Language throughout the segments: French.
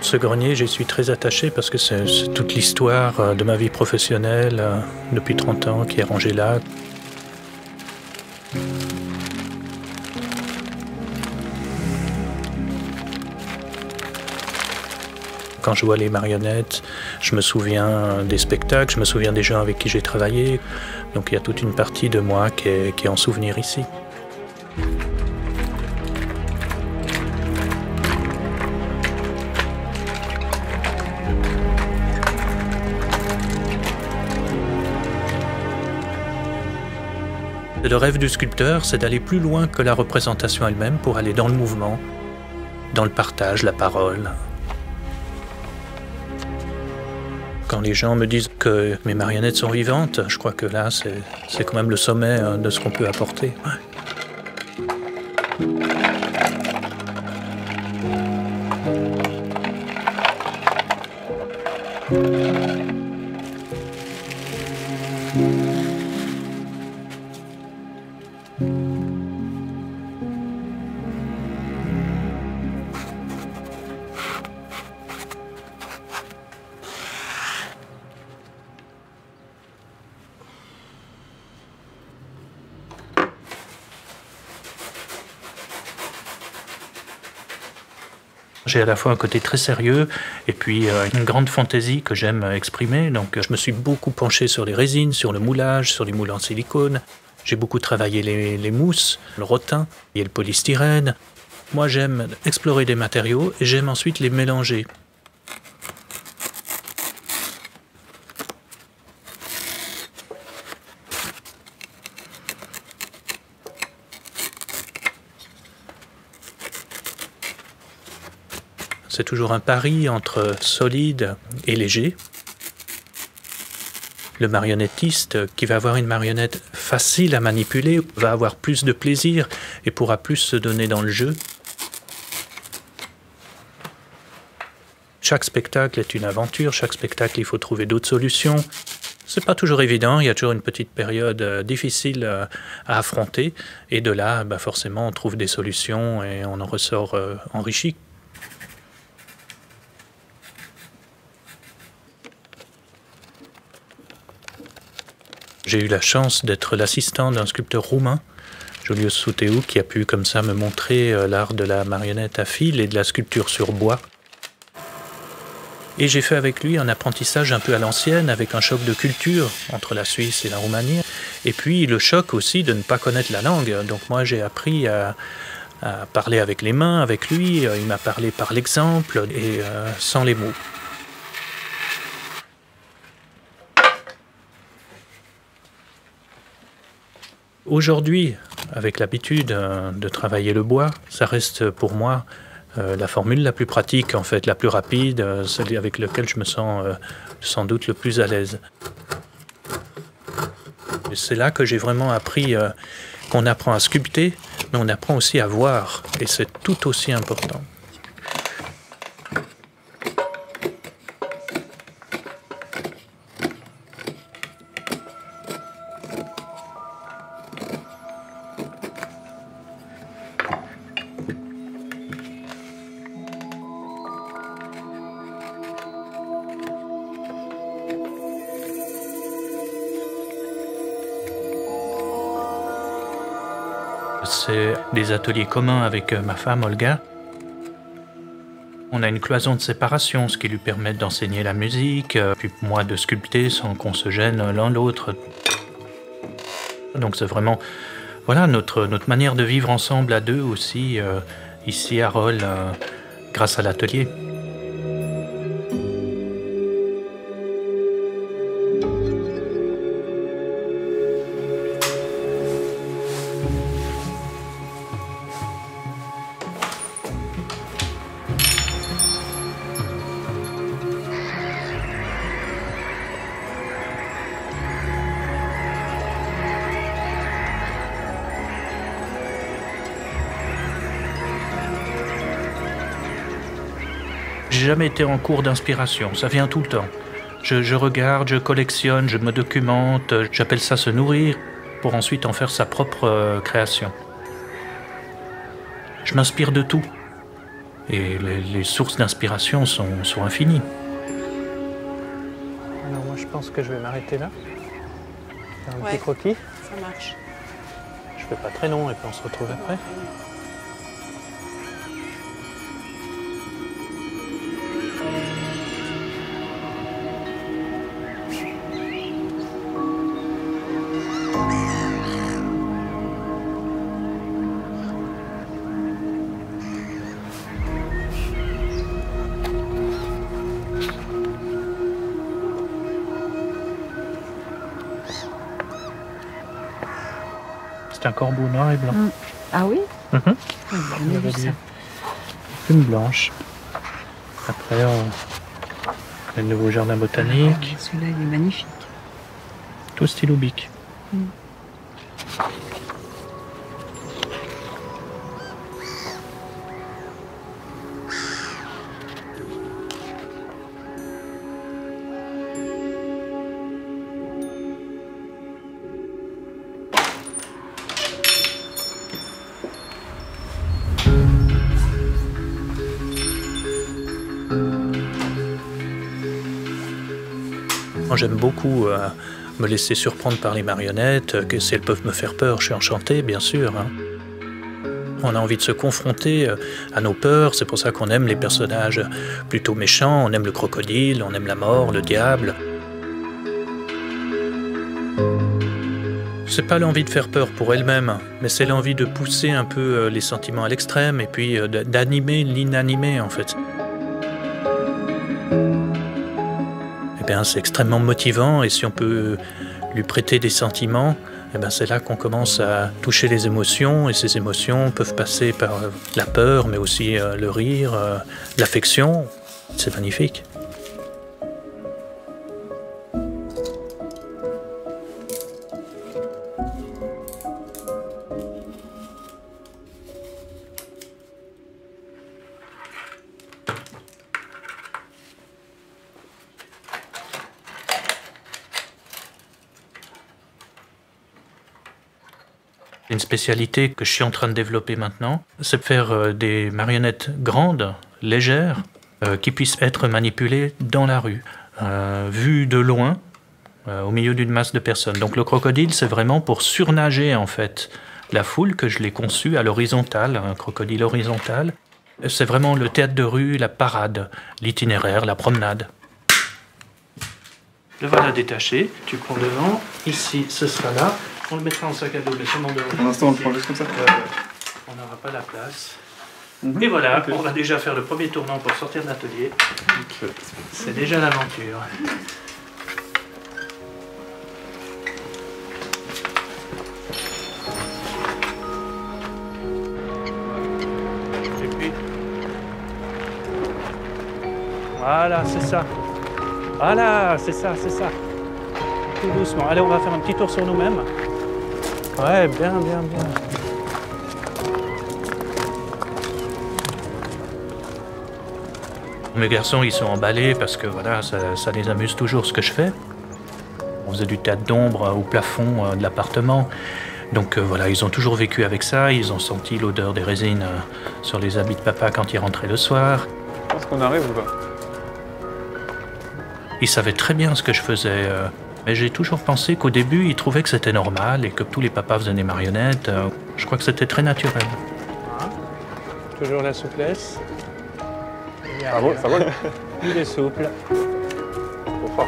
Ce grenier, j'y suis très attaché parce que c'est toute l'histoire de ma vie professionnelle depuis 30 ans qui est rangée là. Quand je vois les marionnettes, je me souviens des spectacles, je me souviens des gens avec qui j'ai travaillé. Donc il y a toute une partie de moi qui est en souvenir ici. Le rêve du sculpteur, c'est d'aller plus loin que la représentation elle-même pour aller dans le mouvement, dans le partage, la parole. Quand les gens me disent que mes marionnettes sont vivantes, je crois que là, c'est quand même le sommet de ce qu'on peut apporter. J'ai à la fois un côté très sérieux et puis une grande fantaisie que j'aime exprimer. Donc je me suis beaucoup penché sur les résines, sur le moulage, sur les moules en silicone. J'ai beaucoup travaillé les mousses, le rotin et le polystyrène. Moi j'aime explorer des matériaux et j'aime ensuite les mélanger. C'est toujours un pari entre solide et léger. Le marionnettiste qui va avoir une marionnette facile à manipuler va avoir plus de plaisir et pourra plus se donner dans le jeu. Chaque spectacle est une aventure, chaque spectacle il faut trouver d'autres solutions. C'est pas toujours évident, il y a toujours une petite période difficile à affronter et de là forcément on trouve des solutions et on en ressort enrichi. J'ai eu la chance d'être l'assistant d'un sculpteur roumain, Julius Suteu, qui a pu comme ça me montrer l'art de la marionnette à fil et de la sculpture sur bois. Et j'ai fait avec lui un apprentissage un peu à l'ancienne, avec un choc de culture entre la Suisse et la Roumanie. Et puis le choc aussi de ne pas connaître la langue. Donc moi j'ai appris à parler avec les mains, avec lui. Il m'a parlé par l'exemple et sans les mots. Aujourd'hui, avec l'habitude de travailler le bois, ça reste pour moi la formule la plus pratique, en fait, la plus rapide, celle avec laquelle je me sens sans doute le plus à l'aise. C'est là que j'ai vraiment appris qu'on apprend à sculpter, mais on apprend aussi à voir, et c'est tout aussi important. C'est des ateliers communs avec ma femme Olga. On a une cloison de séparation, ce qui lui permet d'enseigner la musique, puis moi de sculpter sans qu'on se gêne l'un l'autre. Donc c'est vraiment voilà, notre manière de vivre ensemble à deux aussi, ici à Rolle, grâce à l'atelier. J'ai jamais été en cours d'inspiration, ça vient tout le temps. Je regarde, je collectionne, je me documente, j'appelle ça se nourrir, pour ensuite en faire sa propre création. Je m'inspire de tout. Et les sources d'inspiration sont infinies. Alors moi je pense que je vais m'arrêter là. Faire un petit croquis. Ça marche. Je fais pas très long et puis on se retrouve après. C'est un corbeau noir et blanc. Ah oui? On avait vu. Plume blanche. Après, on a le nouveau jardin botanique. Celui-là, il est magnifique. Tout stylo bic. Moi, j'aime beaucoup me laisser surprendre par les marionnettes, que si elles peuvent me faire peur, je suis enchanté, bien sûr. On a envie de se confronter à nos peurs, c'est pour ça qu'on aime les personnages plutôt méchants, on aime le crocodile, on aime la mort, le diable. C'est pas l'envie de faire peur pour elle-même, mais c'est l'envie de pousser un peu les sentiments à l'extrême et puis d'animer l'inanimé en fait. C'est extrêmement motivant et si on peut lui prêter des sentiments, c'est là qu'on commence à toucher les émotions et ces émotions peuvent passer par la peur mais aussi le rire, l'affection. C'est magnifique. Une spécialité que je suis en train de développer maintenant, c'est de faire des marionnettes grandes, légères, qui puissent être manipulées dans la rue, vues de loin, au milieu d'une masse de personnes. Donc le crocodile, c'est vraiment pour surnager en fait la foule que je l'ai conçu à l'horizontale, un crocodile horizontal. C'est vraiment le théâtre de rue, la parade, l'itinéraire, la promenade. Le voilà détaché, tu prends devant, ici ce sera là. On le mettra en sac à dos, mais sûrement devant. Pour l'instant, on le prend juste comme ça. On n'aura pas la place. Et voilà, on va déjà faire le premier tournant pour sortir de l'atelier. C'est déjà l'aventure. Et puis... Voilà, c'est ça. Voilà, c'est ça, c'est ça. Tout doucement. Allez, on va faire un petit tour sur nous-mêmes. Ouais, bien, bien, bien. Mes garçons, ils sont emballés parce que voilà, ça les amuse toujours ce que je fais. On faisait du théâtre d'ombre au plafond de l'appartement. Donc voilà, ils ont toujours vécu avec ça. Ils ont senti l'odeur des résines sur les habits de papa quand ils rentraient le soir. Est-ce qu'on arrive ou pas? Ils savaient très bien ce que je faisais. Mais j'ai toujours pensé qu'au début, ils trouvaient que c'était normal et que tous les papas faisaient des marionnettes. Je crois que c'était très naturel. Toujours la souplesse. Ça vole. Il est souple. Trop fort.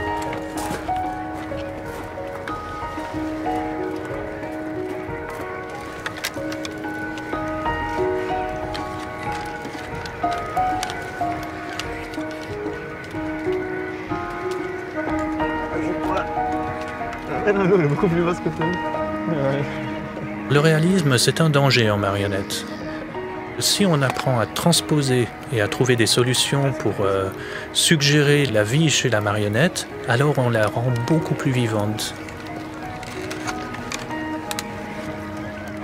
Non, il est beaucoup plus vaste que toi. Ouais. Le réalisme, c'est un danger en marionnette. Si on apprend à transposer et à trouver des solutions pour suggérer la vie chez la marionnette, alors on la rend beaucoup plus vivante.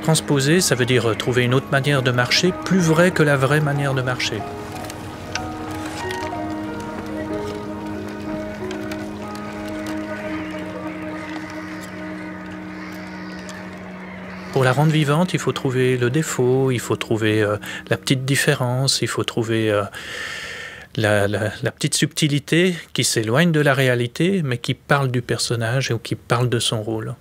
Transposer, ça veut dire trouver une autre manière de marcher, plus vraie que la vraie manière de marcher. pour la rendre vivante, il faut trouver le défaut, il faut trouver la petite différence, il faut trouver la petite subtilité qui s'éloigne de la réalité, mais qui parle du personnage ou qui parle de son rôle.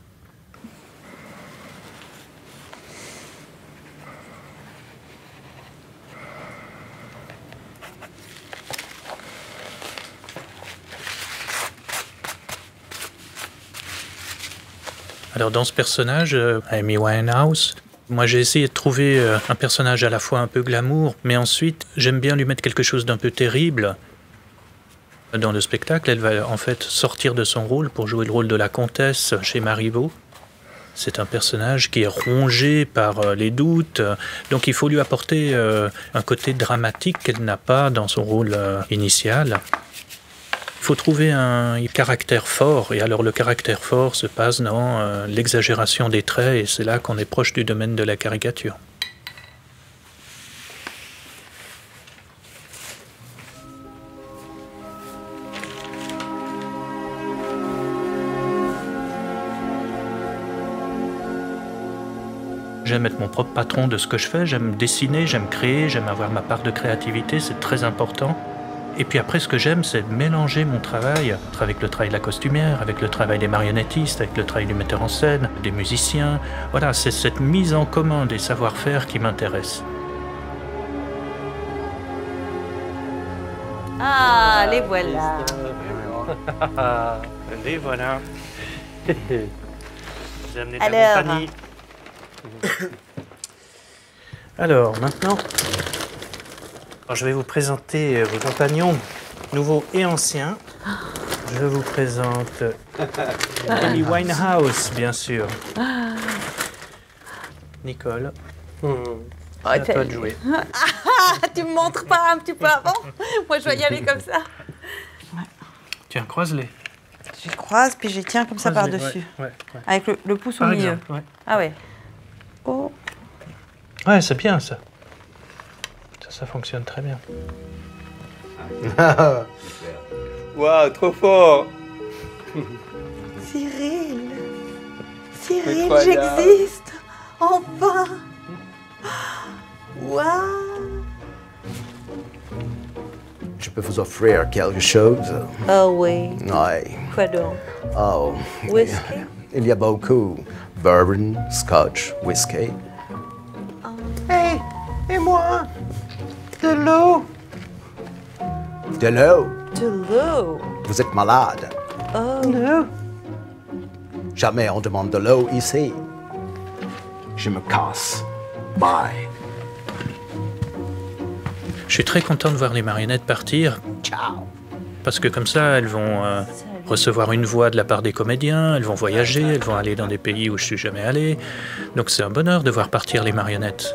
Alors dans ce personnage, Amy Winehouse, moi j'ai essayé de trouver un personnage à la fois un peu glamour, mais ensuite j'aime bien lui mettre quelque chose d'un peu terrible. Dans le spectacle, elle va en fait sortir de son rôle pour jouer le rôle de la comtesse chez Marivaux. C'est un personnage qui est rongé par les doutes, donc il faut lui apporter un côté dramatique qu'elle n'a pas dans son rôle initial. Il faut trouver un caractère fort, et alors le caractère fort se passe dans l'exagération des traits, et c'est là qu'on est proche du domaine de la caricature. J'aime être mon propre patron de ce que je fais, j'aime dessiner, j'aime créer, j'aime avoir ma part de créativité, c'est très important. Et puis après, ce que j'aime, c'est mélanger mon travail avec le travail de la costumière, avec le travail des marionnettistes, avec le travail du metteur en scène, des musiciens. Voilà, c'est cette mise en commun des savoir-faire qui m'intéresse. Ah, les voilà. Les voilà. J'ai amené de Alors. la compagnie. Alors, maintenant, je vais vous présenter vos compagnons, nouveaux et anciens. Je vous présente Amy Winehouse, bien sûr. Nicole, c'est à toi de jouer. Ah, tu me montres pas un petit peu avant? Moi, je vais y aller comme ça. Tiens, croise-les. Je croise, puis je tiens comme ça Croise-les, par-dessus. ouais. Avec le pouce Par au milieu. exemple, ouais. Ah ouais. Oh. Ouais, c'est bien ça. Ça fonctionne très bien. Waouh, trop fort. Cyril. Cyril, Incroyable. j'existe. Enfin. Waouh. Je peux vous offrir quelque chose? Oh oui. Oui. Quoi donc? Oh. Whisky? Il y a beaucoup. Bourbon, scotch, whisky. Hey, et moi? De l'eau. De l'eau? De l'eau. Vous êtes malade? Oh. Non. Jamais on demande de l'eau ici. Je me casse. Bye. Je suis très content de voir les marionnettes partir, Ciao. parce que comme ça, elles vont recevoir une voix de la part des comédiens, elles vont voyager, elles vont aller dans des pays où je suis jamais allé. Donc c'est un bonheur de voir partir les marionnettes.